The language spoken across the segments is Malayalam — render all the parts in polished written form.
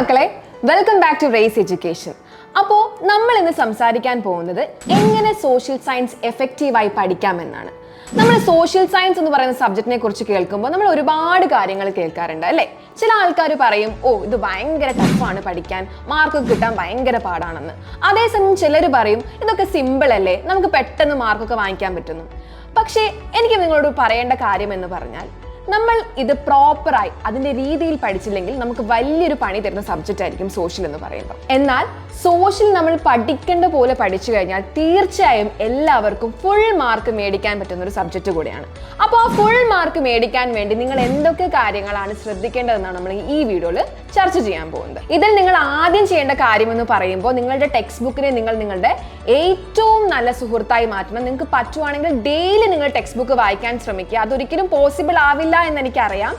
മക്കളെ, welcome back to Race Education. അപ്പോൾ നമ്മൾ ഇന്ന് സംസാരിക്കാൻ പോകുന്നത് എങ്ങനെ സോഷ്യൽ സയൻസ് എഫക്റ്റീവായി പഠിക്കാമെന്നാണ്. നമ്മൾ സോഷ്യൽ സയൻസ് എന്ന് പറയുന്ന സബ്ജക്റ്റിനെ കുറിച്ച് കേൾക്കുമ്പോൾ നമ്മൾ ഒരുപാട് കാര്യങ്ങൾ കേൾക്കാറുണ്ട് അല്ലേ? ചില ആൾക്കാർ പറയും, ഇത് ഭയങ്കര ടഫാണ് പഠിക്കാൻ, മാർക്ക് കിട്ടാൻ ഭയങ്കര പാടാണെന്ന്. അതേസമയം ചിലർ പറയും, ഇതൊക്കെ സിമ്പിൾ അല്ലേ, നമുക്ക് പെട്ടെന്ന് മാർക്കൊക്കെ വാങ്ങിക്കാൻ പറ്റുന്നു. പക്ഷേ എനിക്ക് നിങ്ങളോട് പറയേണ്ട കാര്യം എന്ന് പറഞ്ഞാൽ, നമ്മൾ ഇത് പ്രോപ്പറായി അതിൻ്റെ രീതിയിൽ പഠിച്ചില്ലെങ്കിൽ നമുക്ക് വലിയൊരു പണി തരുന്ന സബ്ജക്റ്റ് ആയിരിക്കും സോഷ്യൽ എന്ന് പറയുമ്പോൾ. എന്നാൽ സോഷ്യൽ നമ്മൾ പഠിക്കേണ്ട പോലെ പഠിച്ചു കഴിഞ്ഞാൽ തീർച്ചയായും എല്ലാവർക്കും ഫുൾ മാർക്ക് മേടിക്കാൻ പറ്റുന്ന ഒരു സബ്ജക്റ്റ് കൂടിയാണ്. അപ്പോൾ ആ ഫുൾ മാർക്ക് മേടിക്കാൻ വേണ്ടി നിങ്ങൾ എന്തൊക്കെ കാര്യങ്ങളാണ് ശ്രദ്ധിക്കേണ്ടതെന്നാണ് നമ്മൾ ഈ വീഡിയോയിൽ ചർച്ച ചെയ്യാൻ പോകുന്നത്. ഇതിൽ നിങ്ങൾ ആദ്യം ചെയ്യേണ്ട കാര്യം എന്ന് പറയുമ്പോൾ, നിങ്ങളുടെ ടെക്സ്റ്റ് ബുക്കിനെ നിങ്ങൾ നിങ്ങളുടെ ഏറ്റവും നല്ല സുഹൃത്തായി മാറ്റണം. നിങ്ങൾക്ക് പറ്റുവാണെങ്കിൽ ഡെയിലി നിങ്ങൾ ടെക്സ്റ്റ് ബുക്ക് വായിക്കാൻ ശ്രമിക്കുക. അതൊരിക്കലും പോസിബിൾ ആവില്ല എന്ന് എനിക്കറിയാം.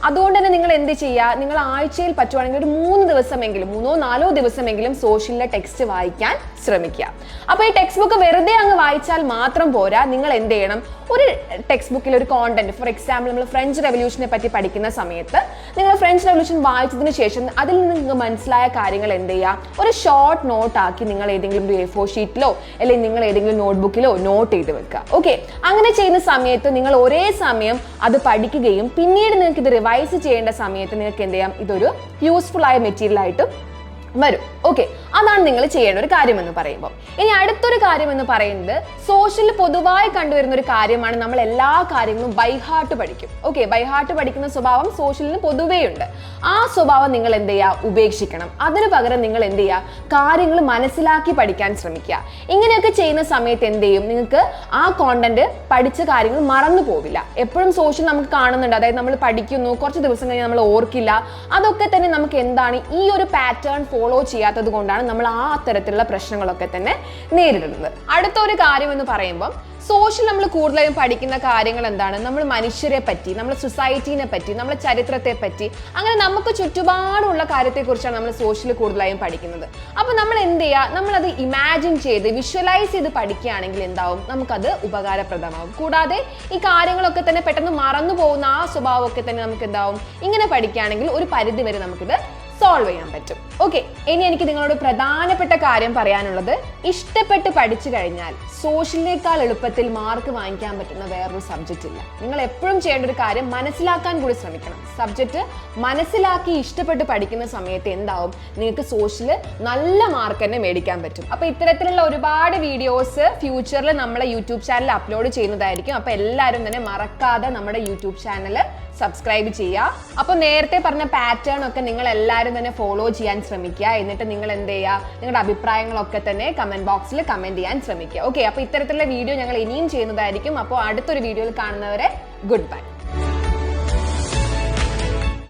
അതുകൊണ്ട് തന്നെ നിങ്ങൾ എന്ത് ചെയ്യുക, നിങ്ങൾ ആഴ്ചയിൽ പറ്റുവാണെങ്കിൽ ഒരു 3 ദിവസമെങ്കിലും 3-4 ദിവസമെങ്കിലും സോഷ്യലിലെ ടെക്സ്റ്റ് വായിക്കാൻ ശ്രമിക്കുക. അപ്പോൾ ഈ ടെക്സ്റ്റ് ബുക്ക് വെറുതെ അങ്ങ് വായിച്ചാൽ മാത്രം പോരാ. നിങ്ങൾ എന്ത് ചെയ്യണം, ഒരു ടെക്സ്റ്റ് ബുക്കിൽ ഒരു കോണ്ടന്റ്, ഫോർ എക്സാമ്പിൾ നമ്മൾ ഫ്രഞ്ച് റെവല്യൂഷനെ പറ്റി പഠിക്കുന്ന സമയത്ത് നിങ്ങൾ ഫ്രഞ്ച് റെവല്യൂഷൻ വായിച്ചതിന് ശേഷം അതിൽ നിന്ന് നിങ്ങൾക്ക് മനസ്സിലായ കാര്യങ്ങൾ എന്ത് ചെയ്യുക, ഒരു ഷോർട്ട് നോട്ട് ആക്കി നിങ്ങൾ ഏതെങ്കിലും ഒരു A4 ഷീറ്റിലോ അല്ലെങ്കിൽ നിങ്ങൾ ഏതെങ്കിലും നോട്ട്ബുക്കിലോ നോട്ട് ചെയ്ത് വെക്കുക. ഓക്കെ, അങ്ങനെ ചെയ്യുന്ന സമയത്ത് നിങ്ങൾ ഒരേ സമയം അത് പഠിക്കുകയും പിന്നീട് നിങ്ങൾക്ക് ഇത് റിവൈസ് ചെയ്യേണ്ട സമയത്ത് നിങ്ങൾക്ക് എന്ത് ചെയ്യാം, ഇതൊരു യൂസ്ഫുൾ ആയ മെറ്റീരിയൽ ആയിട്ടും വരും. ഓക്കെ, അതാണ് നിങ്ങൾ ചെയ്യേണ്ട ഒരു കാര്യം എന്ന് പറയുമ്പോൾ. ഇനി അടുത്തൊരു കാര്യം എന്ന് പറയുന്നത്, സോഷ്യലിൽ പൊതുവായി കണ്ടുവരുന്ന ഒരു കാര്യമാണ് നമ്മൾ എല്ലാ കാര്യങ്ങളും ബൈ ഹാർട്ട് പഠിക്കും. ഓക്കെ, ബൈ ഹാർട്ട് പഠിക്കുന്ന സ്വഭാവം സോഷ്യലിന് പൊതുവേ ഉണ്ട്. ആ സ്വഭാവം നിങ്ങൾ എന്ത് ചെയ്യുക, ഉപേക്ഷിക്കണം. അതിനു പകരം നിങ്ങൾ എന്ത് ചെയ്യുക, കാര്യങ്ങൾ മനസ്സിലാക്കി പഠിക്കാൻ ശ്രമിക്കുക. ഇങ്ങനെയൊക്കെ ചെയ്യുന്ന സമയത്ത് എന്ത് ചെയ്യും, നിങ്ങൾക്ക് ആ കോണ്ടന്റ് പഠിച്ച കാര്യങ്ങൾ മറന്നു പോവില്ല. എപ്പോഴും സോഷ്യൽ നമുക്ക് കാണുന്നുണ്ട്, അതായത് നമ്മൾ പഠിക്കുന്നു, കുറച്ച് ദിവസം കഴിഞ്ഞ് നമ്മൾ ഓർക്കില്ല. അതൊക്കെ തന്നെ നമുക്ക് എന്താണ്, ഈ ഒരു പാറ്റേൺ ഫോളോ ചെയ്യാത്തത് കൊണ്ടാണ് നമ്മൾ ആ തരത്തിലുള്ള പ്രശ്നങ്ങളൊക്കെ തന്നെ നേരിടുന്നത്. അടുത്തൊരു കാര്യം എന്ന് പറയുമ്പോൾ, സോഷ്യൽ നമ്മൾ കൂടുതലായും പഠിക്കുന്ന കാര്യങ്ങൾ എന്താണ്, നമ്മൾ മനുഷ്യരെ പറ്റി, നമ്മുടെ സൊസൈറ്റീനെ പറ്റി, നമ്മുടെ ചരിത്രത്തെ പറ്റി, അങ്ങനെ നമുക്ക് ചുറ്റുപാടുള്ള കാര്യത്തെക്കുറിച്ചാണ് നമ്മൾ സോഷ്യൽ കൂടുതലായും പഠിക്കുന്നത്. അപ്പോൾ നമ്മൾ എന്ത് ചെയ്യുക, നമ്മളത് ഇമാജിൻ ചെയ്ത് വിഷ്വലൈസ് ചെയ്ത് പഠിക്കുകയാണെങ്കിൽ എന്താവും, നമുക്കത് ഉപകാരപ്രദമാവും. കൂടാതെ ഈ കാര്യങ്ങളൊക്കെ തന്നെ പെട്ടെന്ന് മറന്നു പോകുന്ന ആ സ്വഭാവമൊക്കെ തന്നെ നമുക്ക് എന്താവും, ഇങ്ങനെ പഠിക്കുകയാണെങ്കിൽ ഒരു പരിധി വരെ നമുക്കിത് സോൾവ് ചെയ്യാൻ പറ്റും. ഓക്കെ, ഇനി എനിക്ക് നിങ്ങളോട് പ്രധാനപ്പെട്ട കാര്യം പറയാനുള്ളത്, ഇഷ്ടപ്പെട്ട് പഠിച്ചു കഴിഞ്ഞാൽ സോഷ്യലിനേക്കാൾ എളുപ്പത്തിൽ മാർക്ക് വാങ്ങിക്കാൻ പറ്റുന്ന വേറൊരു സബ്ജക്റ്റ് ഇല്ല. നിങ്ങൾ എപ്പോഴും ചെയ്യേണ്ട ഒരു കാര്യം, മനസ്സിലാക്കാൻ കൂടി ശ്രമിക്കണം. സബ്ജക്റ്റ് മനസ്സിലാക്കി ഇഷ്ടപ്പെട്ട് പഠിക്കുന്ന സമയത്ത് എന്താവും, നിങ്ങൾക്ക് സോഷ്യല് നല്ല മാർക്ക് തന്നെ മേടിക്കാൻ പറ്റും. അപ്പോൾ ഇത്തരത്തിലുള്ള ഒരുപാട് വീഡിയോസ് ഫ്യൂച്ചറിൽ നമ്മളെ യൂട്യൂബ് ചാനലിൽ അപ്ലോഡ് ചെയ്യുന്നതായിരിക്കും. അപ്പോൾ എല്ലാവരും തന്നെ മറക്കാതെ നമ്മുടെ യൂട്യൂബ് ചാനൽ സബ്സ്ക്രൈബ് ചെയ്യുക. അപ്പോൾ നേരത്തെ പറഞ്ഞ പാറ്റേൺ ഒക്കെ നിങ്ങൾ എല്ലാവരും തന്നെ ഫോളോ ചെയ്യാൻ ശ്രമിക്കുക. എന്നിട്ട് നിങ്ങൾ എന്ത് ചെയ്യുക, നിങ്ങളുടെ അഭിപ്രായങ്ങളൊക്കെ തന്നെ കമന്റ് ബോക്സിൽ കമന്റ് ചെയ്യാൻ ശ്രമിക്കുക. ഓക്കെ, അപ്പോൾ ഇത്തരത്തിലുള്ള വീഡിയോ ഞങ്ങൾ ഇനിയും ചെയ്യുന്നതായിരിക്കും. അപ്പോൾ അടുത്തൊരു വീഡിയോയിൽ കാണുന്നവരെ ഗുഡ് ബൈ.